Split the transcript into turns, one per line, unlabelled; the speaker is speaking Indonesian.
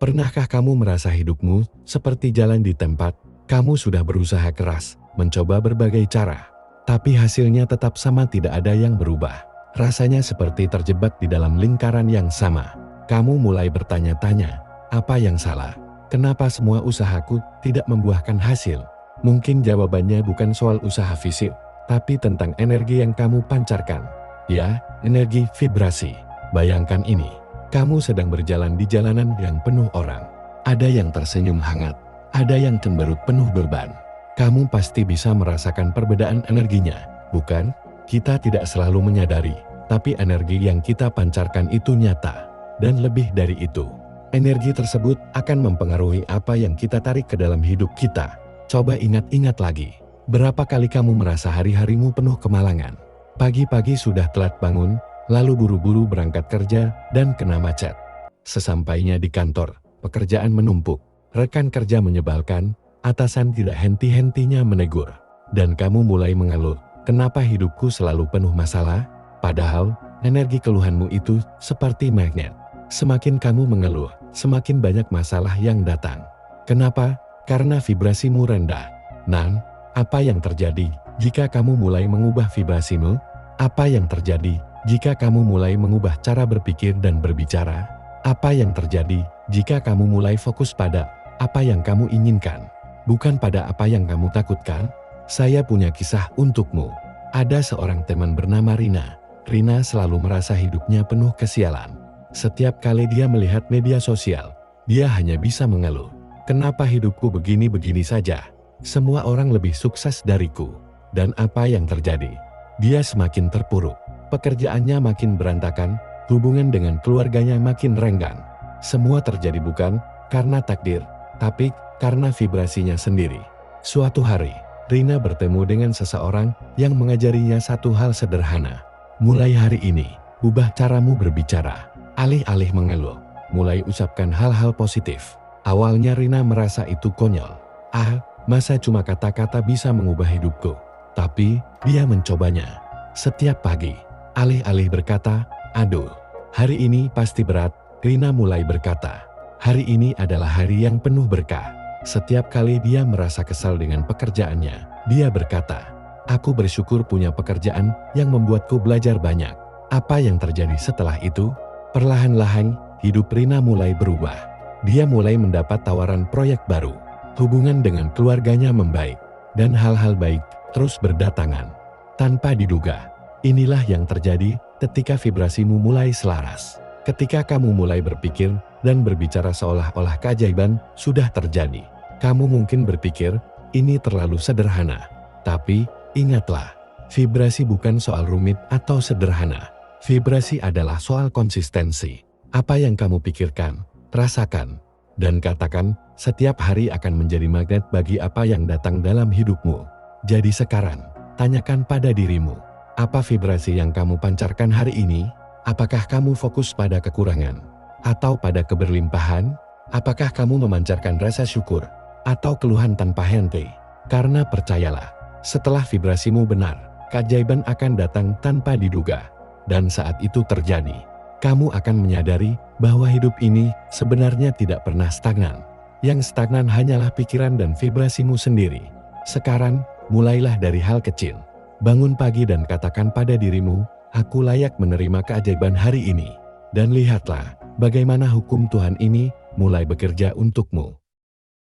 Pernahkah kamu merasa hidupmu seperti jalan di tempat? Kamu sudah berusaha keras, mencoba berbagai cara, tapi hasilnya tetap sama, tidak ada yang berubah. Rasanya seperti terjebak di dalam lingkaran yang sama. Kamu mulai bertanya-tanya, apa yang salah? Kenapa semua usahaku tidak membuahkan hasil? Mungkin jawabannya bukan soal usaha fisik, tapi tentang energi yang kamu pancarkan. Ya, energi vibrasi. Bayangkan ini, kamu sedang berjalan di jalanan yang penuh orang. Ada yang tersenyum hangat, ada yang cemberut penuh beban. Kamu pasti bisa merasakan perbedaan energinya, bukan? Kita tidak selalu menyadari, tapi energi yang kita pancarkan itu nyata. Dan lebih dari itu, energi tersebut akan mempengaruhi apa yang kita tarik ke dalam hidup kita. Coba ingat-ingat lagi, berapa kali kamu merasa hari-harimu penuh kemalangan? Pagi-pagi sudah telat bangun, lalu buru-buru berangkat kerja dan kena macet. Sesampainya di kantor, pekerjaan menumpuk, rekan kerja menyebalkan, atasan tidak henti-hentinya menegur. Dan kamu mulai mengeluh, kenapa hidupku selalu penuh masalah? Padahal, energi keluhanmu itu seperti magnet. Semakin kamu mengeluh, semakin banyak masalah yang datang. Kenapa? Karena vibrasimu rendah. Nan, apa yang terjadi jika kamu mulai mengubah vibrasimu? Apa yang terjadi jika kamu mulai mengubah cara berpikir dan berbicara? Apa yang terjadi jika kamu mulai fokus pada apa yang kamu inginkan, bukan pada apa yang kamu takutkan? Saya punya kisah untukmu. Ada seorang teman bernama Rina. Rina selalu merasa hidupnya penuh kesialan. Setiap kali dia melihat media sosial, dia hanya bisa mengeluh. Kenapa hidupku begini-begini saja? Semua orang lebih sukses dariku. Dan apa yang terjadi? Dia semakin terpuruk. Pekerjaannya makin berantakan, hubungan dengan keluarganya makin renggang. Semua terjadi bukan karena takdir, tapi karena vibrasinya sendiri. Suatu hari, Rina bertemu dengan seseorang yang mengajarinya satu hal sederhana. Mulai hari ini, ubah caramu berbicara. Alih-alih mengeluh, mulai ucapkan hal-hal positif. Awalnya Rina merasa itu konyol. Masa cuma kata-kata bisa mengubah hidupku? Tapi, dia mencobanya. Setiap pagi, alih-alih berkata, aduh, hari ini pasti berat, Rina mulai berkata, hari ini adalah hari yang penuh berkah. Setiap kali dia merasa kesal dengan pekerjaannya, dia berkata, aku bersyukur punya pekerjaan yang membuatku belajar banyak. Apa yang terjadi setelah itu? Perlahan-lahan, hidup Rina mulai berubah. Dia mulai mendapat tawaran proyek baru. Hubungan dengan keluarganya membaik, dan hal-hal baik terus berdatangan. Tanpa diduga, inilah yang terjadi ketika vibrasimu mulai selaras. Ketika kamu mulai berpikir dan berbicara seolah-olah keajaiban sudah terjadi. Kamu mungkin berpikir, ini terlalu sederhana. Tapi, ingatlah, vibrasi bukan soal rumit atau sederhana. Vibrasi adalah soal konsistensi. Apa yang kamu pikirkan, rasakan, dan katakan, setiap hari akan menjadi magnet bagi apa yang datang dalam hidupmu. Jadi sekarang, tanyakan pada dirimu, apa vibrasi yang kamu pancarkan hari ini? Apakah kamu fokus pada kekurangan? Atau pada keberlimpahan? Apakah kamu memancarkan rasa syukur? Atau keluhan tanpa henti? Karena percayalah, setelah vibrasimu benar, keajaiban akan datang tanpa diduga. Dan saat itu terjadi, kamu akan menyadari bahwa hidup ini sebenarnya tidak pernah stagnan. Yang stagnan hanyalah pikiran dan vibrasimu sendiri. Sekarang, mulailah dari hal kecil. Bangun pagi dan katakan pada dirimu, aku layak menerima keajaiban hari ini. Dan lihatlah, bagaimana hukum Tuhan ini mulai bekerja untukmu.